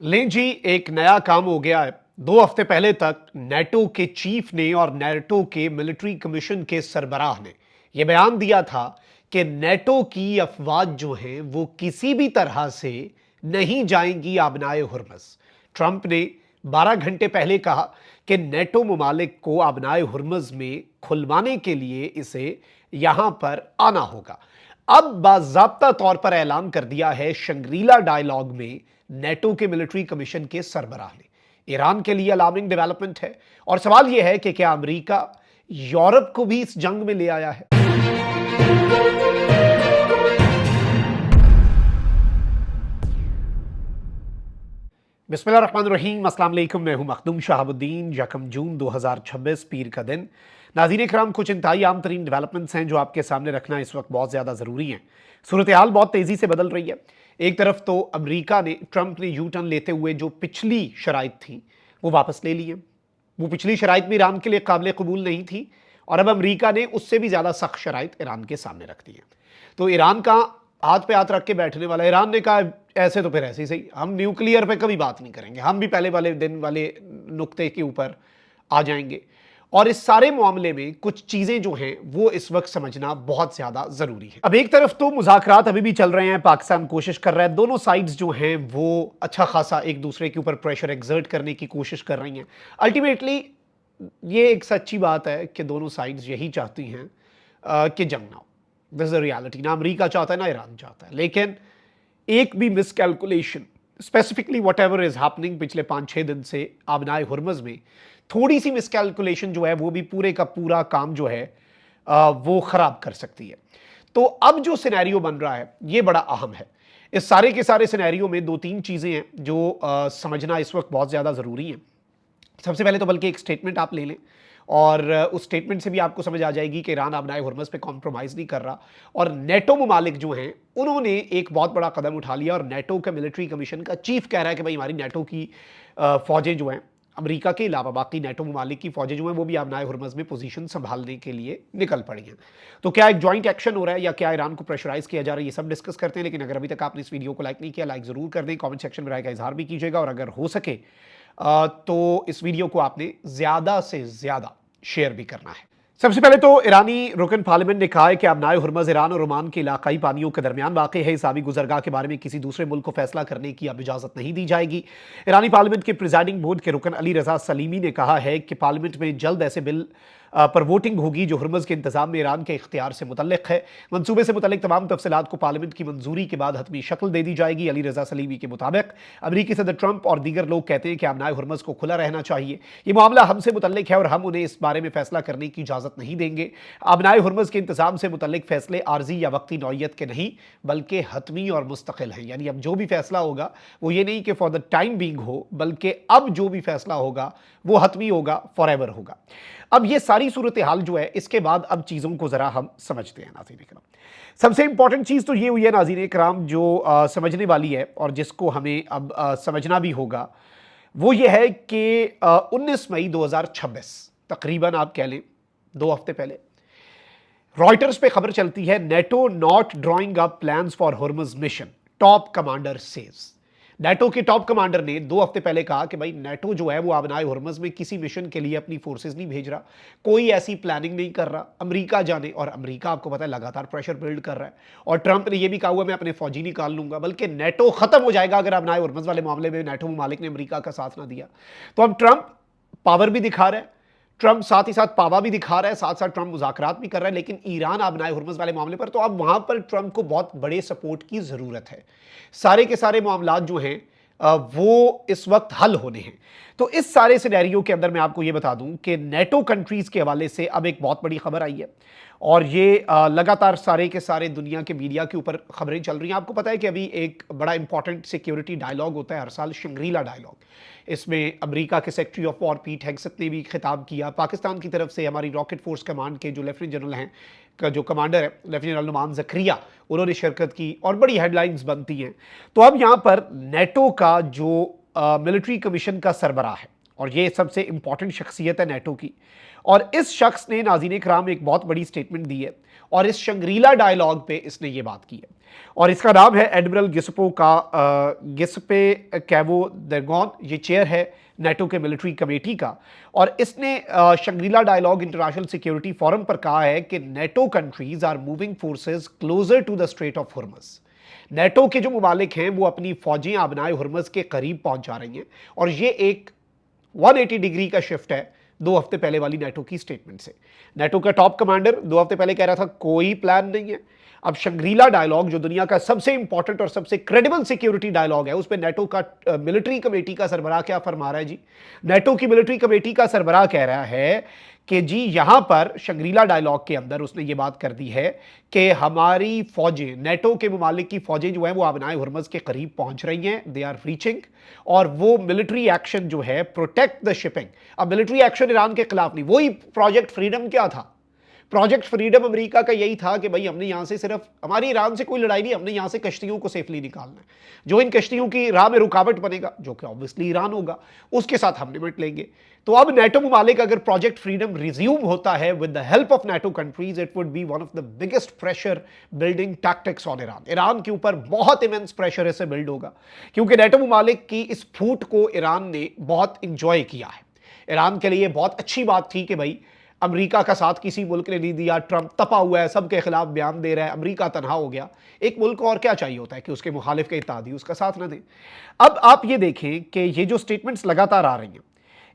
लें जी, एक नया काम हो गया है। 2 हफ्ते पहले तक नेटो के चीफ ने और नेटो के मिलिट्री कमीशन के सरबराह ने यह बयान दिया था कि नेटो की अफवाज जो हैं वो किसी भी तरह से नहीं जाएंगी आबनाए हुर्मस। ट्रंप ने 12 घंटे पहले कहा कि नेटो ममालिक को आबनाए हुर्मस में खुलवाने के लिए इसे यहां पर आना होगा। अब बाज़ाब्ता तौर पर ऐलान कर दिया है शंग्रीला डायलॉग में नेटो के मिलिट्री कमीशन के सरबराह ने। ईरान के लिए अलार्मिंग डेवलपमेंट है और सवाल यह है कि क्या अमेरिका यूरोप को भी इस जंग में ले आया है। बिस्मिल्लाहिर्रहमानिर्रहीम, अस्सलाम वालेकुम। मैं हूं मखदूम शहाबुद्दीन। यकम जून 2026 पीर का दिन। नाज़रीन इकराम, कुछ इंतहाई आम तरीन डेवलपमेंट्स हैं जो आपके सामने रखना इस वक्त बहुत ज़्यादा ज़रूरी है। सूरत हाल बहुत तेज़ी से बदल रही है। एक तरफ तो अमरीका ने, ट्रंप ने यू टर्न लेते हुए जो पिछली शराइत थी वो वापस ले ली है। वो पिछली शराइत भी ईरान के लिए काबिल कबूल नहीं थी और अब अमरीका ने उससे भी ज़्यादा सख्त शराइत ईरान के सामने रख दी है। तो ईरान का हाथ पे हाथ रख के बैठने वाला, ईरान ने कहा ऐसे तो फिर ऐसे ही सही, हम न्यूक्लियर पे कभी बात नहीं करेंगे, हम भी पहले वाले दिन वाले नुक्ते के ऊपर आ जाएंगे। और इस सारे मामले में कुछ चीजें जो हैं वो इस वक्त समझना बहुत ज्यादा जरूरी है। अब एक तरफ तो मुज़ाकरात अभी भी चल रहे हैं, पाकिस्तान कोशिश कर रहा है, दोनों साइड्स जो हैं वो अच्छा खासा एक दूसरे के ऊपर प्रेशर एक्सर्ट करने की कोशिश कर रही हैं। अल्टीमेटली ये एक सच्ची बात है कि दोनों साइड्स यही चाहती हैं कि जंग ना हो। This is reality. ना अमेरिका चाहता है ना ईरान चाहता है, लेकिन एक भी miscalculation, specifically what ever is happening पिछले 5-6 दिन से आबनाए हुर्मज में, थोड़ी सी मिसकैलकुलेशन जो है वो भी पूरे का पूरा काम जो है वो खराब कर सकती है। तो अब जो सिनेरियो बन रहा है ये बड़ा अहम है। इस सारे के सारे सिनेरियो में 2-3 चीजें हैं जो समझना इस वक्त बहुत ज्यादा जरूरी है। सबसे पहले तो बल्कि एक स्टेटमेंट आप ले लें और उस स्टेटमेंट से भी आपको समझ आ जाएगी कि ईरान आबनाए हुर्मस पे कॉम्प्रोमाइज़ नहीं कर रहा। और नेटो ममालिक जो हैं उन्होंने एक बहुत बड़ा कदम उठा लिया और नेटो का मिलिट्री कमीशन का चीफ कह रहा है कि भाई हमारी नेटो की फ़ौजें जो हैं, अमेरिका के अलावा बाकी नेटो ममालिक की फ़ौजें जो हैं वो भी आबनाए हुर्मस में पोजीशन संभालने के लिए निकल पड़ी हैं। तो क्या एक जॉइंट एक्शन हो रहा है या क्या ईरान को प्रेशराइज़ किया जा रहा है, ये सब डिस्कस करते हैं। लेकिन अगर अभी तक आपने इस वीडियो को लाइक नहीं किया, लाइक ज़रूर कर दें, कमेंट सेक्शन में राय का इजहार भी कीजिएगा और अगर हो सके तो इस वीडियो को आपने ज्यादा से ज्यादा शेयर भी करना है। सबसे पहले तो ईरानी रुकन पार्लियामेंट ने कहा है कि आबनाए हुर्मज ईरान और ओमान के इलाकाई पानियों के दरमियान वाक़ है। इस आबी गुजरगाह के बारे में किसी दूसरे मुल्क को फैसला करने की अब इजाजत नहीं दी जाएगी। ईरानी पार्लियामेंट के प्रिजाइडिंग बोर्ड के रुकन अली रजा सलीमी ने कहा है कि पार्लियामेंट में जल्द ऐसे बिल पर वोटिंग होगी जो हुर्मज के इंतजाम में ईरान के इख्तियार से मुतल्लिक है। मनसूबे से मुतल्लिक तमाम तफसीलात को पार्लियामेंट की मंजूरी के बाद हतमी शक्ल दे दी जाएगी। अली रजा सलीमी के मुताबिक अमरीकी सदर ट्रंप और दीगर लोग कहते हैं कि आबनाए हुर्मज को खुला रहना चाहिए। ये मामला हमसे मुतल्लिक है और हम उन्हें इस बारे में फैसला करने की इजाजत नहीं देंगे। आबनाए हुर्मज के इंतजाम से मुतल्लिक फैसले आर्जी या वक्ती नौयत के नहीं बल्कि हतमी और मुस्तकिल हैं। यानी अब जो भी फैसला होगा वो ये नहीं कि फॉर द टाइम बीइंग हो, बल्कि अब जो भी फैसला होगा वो हतमी होगा, फॉर एवर होगा। अब ये सारी सूरत हाल जो है, इसके बाद अब चीज़ों को ज़रा हम समझते हैं नाज़रीन इकराम। सबसे इंपॉर्टेंट चीज़ तो ये हुई है नाज़रीन इकराम जो समझने वाली है और जिसको हमें अब समझना भी होगा, वो ये है कि 19 मई 2026 तकरीबन आप कह लें 2 हफ्ते पहले रॉयटर्स पे खबर चलती है, NATO not drawing up plans for Hormuz mission, top commander says. NATO के टॉप कमांडर ने 2 हफ्ते पहले कहा कि भाई नेटो जो है वो आबनाए हुर्मज में किसी मिशन के लिए अपनी फोर्सेस नहीं भेज रहा, कोई ऐसी प्लानिंग नहीं कर रहा। अमेरिका जाने, और अमेरिका आपको पता है लगातार प्रेशर बिल्ड कर रहा है और ट्रंप ने यह भी कहा हुआ मैं अपने फौजी निकाल लूंगा, बल्कि नेटो खत्म हो जाएगा अगर आबनाए हुर्मज वाले मामले में नेटो ममालिक ने अमेरिका का साथ ना दिया। तो अब ट्रंप पावर भी दिखा रहा है, ट्रंप साथ ही साथ पावा भी दिखा रहा है, साथ साथ ट्रंप मुज़ाकरात भी कर रहा है, लेकिन ईरान आबनाए हुर्मज वाले मामले पर तो अब वहां पर ट्रंप को बहुत बड़े सपोर्ट की जरूरत है। सारे के सारे मामलात जो हैं वो इस वक्त हल होने हैं। तो इस सारे सिनेरियो के अंदर मैं आपको ये बता दूं कि नेटो कंट्रीज के हवाले से अब एक बहुत बड़ी खबर आई है और ये लगातार सारे के सारे दुनिया के मीडिया के ऊपर खबरें चल रही हैं। आपको पता है कि अभी एक बड़ा इंपॉर्टेंट सिक्योरिटी डायलॉग होता है हर साल, शंग्रीला डायलॉग। इसमें अमेरिका के secretary of war Pete Hegseth ने भी खिताब किया। पाकिस्तान की तरफ से हमारी रॉकेट फोर्स कमांड के जो लेफ्टिनेंट जनरल हैं, का जो कमांडर है लेफ्टिनेंट जनरल नुमान ज़करिया, उन्होंने शिरकत की और बड़ी हेडलाइंस बनती हैं। तो अब यहाँ पर नेटो का जो मिलिट्री कमीशन का सरबराह है और ये सबसे इंपॉर्टेंट शख्सियत है नेटो की, और इस शख्स ने नाज़रीन इकराम एक बहुत बड़ी स्टेटमेंट दी है और इस शंग्रीला डायलॉग पे इसने ये बात की है। और इसका नाम है एडमिरल गिस्पे कैवो दर्गोन, ये चेयर है नेटो के मिलिट्री कमेटी का। और इसने Shangri La dialogue international security forum पर कहा है कि NATO countries are moving forces closer to the strait of Hormuz. NATO के जो मुमालिक हैं वो अपनी फौजें आबनाए हुर्मुज़ के करीब पहुंच जा रही हैं, और ये एक 180 डिग्री का शिफ्ट है 2 हफ्ते पहले वाली नेटो की स्टेटमेंट से। नेटो का टॉप कमांडर 2 हफ्ते पहले कह रहा था कोई प्लान नहीं है। अब शंग्रीला डायलॉग जो दुनिया का सबसे इंपॉर्टेंट और सबसे क्रेडिबल सिक्योरिटी डायलॉग है, उस पर नेटो का मिलिट्री कमेटी का सरबराह क्या फरमा रहा है जी? नेटो की मिलिट्री कमेटी का सरबराह कह रहा है कि जी यहां पर शंग्रीला डायलॉग के अंदर उसने ये बात कर दी है कि हमारी फौजें, नेटो के मुमालिक की फौजें जो है वो आबनाए हुर्मुज़ के करीब पहुंच रही हैं, दे आर रीचिंग, और वो मिलिट्री एक्शन जो है प्रोटेक्ट द शिपिंग। अब मिलिट्री एक्शन ईरान के खिलाफ नहीं, वही प्रोजेक्ट फ्रीडम क्या था? प्रोजेक्ट फ्रीडम अमेरिका का यही था कि भाई हमने यहां से सिर्फ, हमारी ईरान से कोई लड़ाई नहीं, हमने यहां से कश्तियों को सेफली निकालना है। जो इन कश्तियों की राह में रुकावट बनेगा, जो कि ऑब्वियसली ईरान होगा, उसके साथ हम निपट लेंगे। तो अब नेटो मुमालिक अगर प्रोजेक्ट फ्रीडम रिज्यूम होता है with the help of NATO countries, it would be one of the biggest pressure building tactics on Iran. Iran के ऊपर बहुत इमेंस प्रेशर इससे बिल्ड होगा, क्योंकि नेटो मुमालिक की इस फूट को ईरान ने बहुत इंजॉय किया है। ईरान के लिए बहुत अच्छी बात थी कि भाई अमेरिका का साथ किसी मुल्क ने नहीं दिया, ट्रंप तपा हुआ है, सबके खिलाफ बयान दे रहा है, अमेरिका तनहा हो गया। एक मुल्क को और क्या चाहिए होता है कि उसके मुखालिफ के इत्तेहादी उसका साथ ना दें। अब आप ये देखें कि ये जो स्टेटमेंट्स लगातार आ रही हैं,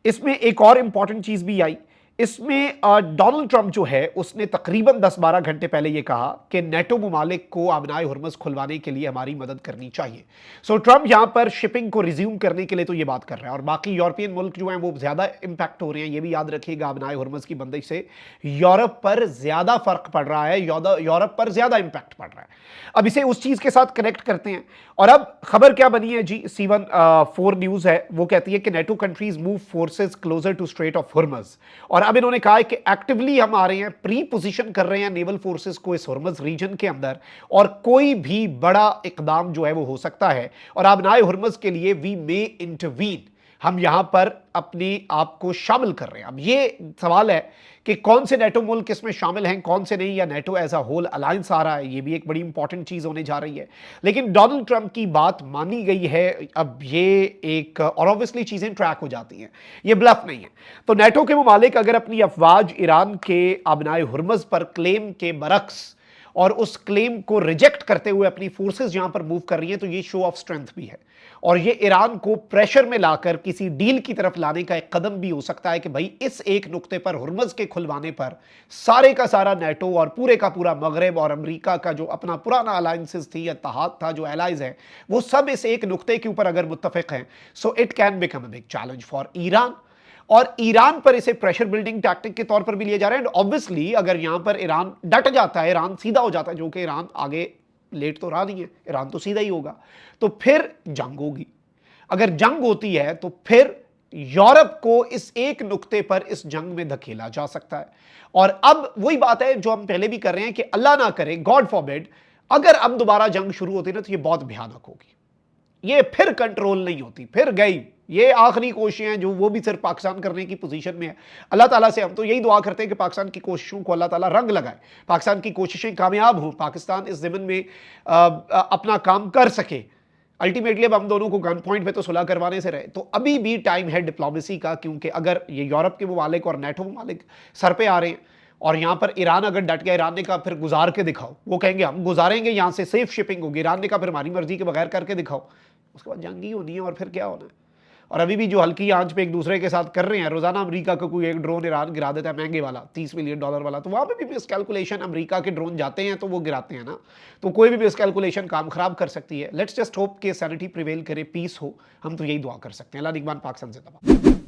इसमें एक और इंपॉर्टेंट चीज भी आई। इसमें डोनाल्ड ट्रंप जो है उसने तकरीबन 10-12 घंटे पहले यह कहा कि नेटो मुमालिक को आबनाए हुर्मुज़ खुलवाने के लिए हमारी मदद करनी चाहिए। सो ट्रंप यहां पर शिपिंग को रिज्यूम करने के लिए तो यह बात कर रहा है, और बाकी यूरोपियन मुल्क जो हैं वो ज्यादा इंपैक्ट हो रहे हैं। यह भी याद रखिएगा, आबनाए हुर्मुज़ की बंदिश से यूरोप पर ज्यादा फर्क पड़ रहा है, यूरोप पर ज्यादा इंपैक्ट पड़ रहा है। अब इसे उस चीज के साथ कनेक्ट करते हैं, और अब खबर क्या बनी है जी? C14 न्यूज है, वो कहती है कि NATO countries move forces closer to strait of Hormuz. और अब इन्होंने कहा है कि एक्टिवली हम आ रहे हैं, प्री पोजीशन कर रहे हैं नेवल फोर्सेस को इस हुर्मुज़ रीजन के अंदर, और कोई भी बड़ा इकदाम जो है वो हो सकता है, और आबनाए हुर्मुज़ के लिए वी मे इंटरवीन, हम यहां पर अपने आप को शामिल कर रहे हैं। अब ये सवाल है कि कौन से नेटो मुल्क इसमें शामिल हैं, कौन से नहीं, या NATO as a whole alliance आ रहा है, ये भी एक बड़ी इंपॉर्टेंट चीज होने जा रही है। लेकिन डोनाल्ड ट्रंप की बात मानी गई है। अब ये एक, और ऑब्वियसली चीजें ट्रैक हो जाती हैं, ये ब्लफ नहीं है। तो नेटो के मुमालिक अगर अपनी अफवाज ईरान के आबनाए हुर्मुज़ पर क्लेम के बरक्स और उस क्लेम को रिजेक्ट करते हुए अपनी फोर्सेस यहां पर मूव कर रही हैं, तो ये शो ऑफ स्ट्रेंथ भी है, और ये ईरान को प्रेशर में लाकर किसी डील की तरफ लाने का एक कदम भी हो सकता है कि भाई इस एक नुक्ते पर, हुर्मुज़ के खुलवाने पर, सारे का सारा नेटो और पूरे का पूरा मगरब और अमेरिका का जो अपना पुराना अलायंसेस थी, इत्तेहाद था, जो एलाइज है, वो सब इस एक नुक्ते के ऊपर अगर मुत्तफिक हैं, so it can become a big challenge for Iran. और ईरान पर इसे प्रेशर बिल्डिंग टैक्टिक के तौर पर भी लिया जा रहा है। एंड ऑब्वियसली अगर यहां पर ईरान डट जाता है, ईरान सीधा हो जाता है, जो कि ईरान आगे लेट तो रहा नहीं है, ईरान तो सीधा ही होगा, तो फिर जंग होगी। अगर जंग होती है तो फिर यूरोप को इस एक नुक्ते पर इस जंग में धकेला जा सकता है। और अब वही बात है जो हम पहले भी कर रहे हैं कि अल्लाह ना करे, गॉड फॉरबिड, अगर अब दोबारा जंग शुरू होती है ना, तो ये बहुत भयानक होगी, ये फिर कंट्रोल नहीं होती, फिर गई। ये आखिरी कोशिशें हैं जो वो भी सिर्फ पाकिस्तान करने की पोजीशन में है। अल्लाह ताला से हम तो यही दुआ करते हैं कि पाकिस्तान की कोशिशों को अल्लाह ताला रंग लगाए, पाकिस्तान की कोशिशें कामयाब हों, पाकिस्तान इस ज़मीन में अपना काम कर सके। अल्टीमेटली अब हम दोनों को गन पॉइंट पे तो सुलह करवाने से रहे, तो अभी भी टाइम है डिप्लोमेसी का, क्योंकि अगर ये यूरोप के मुमालिक और नेटो मुमालिक सर पे आ रहे हैं, और यहां पर ईरान अगर डट गया, ईरान ने कहा फिर गुजार के दिखाओ, वो कहेंगे हम गुजारेंगे, यहां से सेफ शिपिंग होगी, ईरान ने कहा फिर हमारी मर्जी के बगैर करके दिखाओ, उसके बाद जंग ही होनी है, और फिर क्या होना है। और अभी भी जो हल्की आंच पे एक दूसरे के साथ कर रहे हैं, रोजाना अमेरिका का कोई एक ड्रोन ईरान गिरा देता है, महंगे वाला $30 मिलियन वाला, तो वहां पे भी मिसकैलकुलेशन, अमेरिका के ड्रोन जाते हैं तो वो गिराते हैं ना, तो कोई भी मिसकैलकुलेशन काम खराब कर सकती है। लेट्स जस्ट होप कि सैनिटी प्रिवेल करे, पीस हो, हम तो यही दुआ कर सकते हैं। अल्लाह निगहबान पाकिस्तान जिंदाबाद।